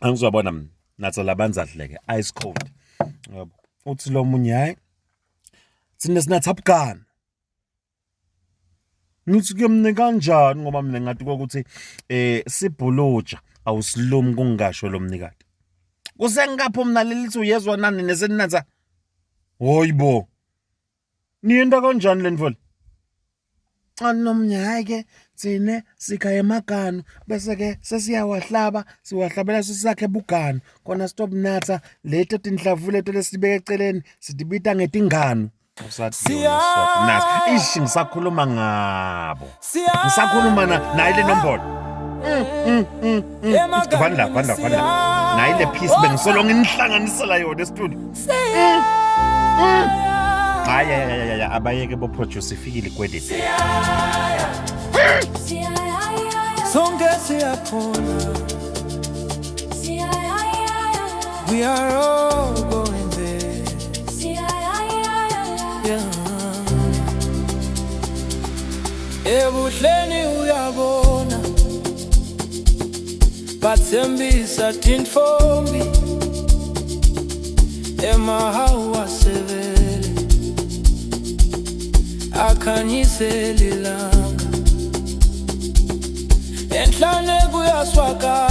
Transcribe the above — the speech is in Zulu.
Angizobona mina nathi labanza hleke ice cold. Yabo. Uthi lo munye hayi sine sinatha Buganu. Nithi kuyomnika kanjani ngoba mina ngathi ukuthi sibhuluja awusilumi kungasho lo mnikati. Kusengapho mina lelithi uyezwa nani neseninatha. Hoyibo. Niyenda kanjani le ntfo? Nomnye hayi ke sine sikha Emaganu bese ke sesiyawahlaba siwahlabela sisakhe Buganu kona stop natha lethe tindlavu lethe lesibeke eceleni sidibita ngeTinganu. Usathi ishi ngisakhuluma ngabo. Ngisakhuluma nayi le nombolo. Vanda. Nayi le piece bengisolo nginihlanganisela yona e-studio. Hayi abayeke bo produce ifikile kwedit. Sonke siyakhona. We are all going there. Yeah. Ebuhleni uyabona. Bathembisa tintfombi. Emahawa sevele. Akhanyise lilanga. Enhlane kuyaswaka.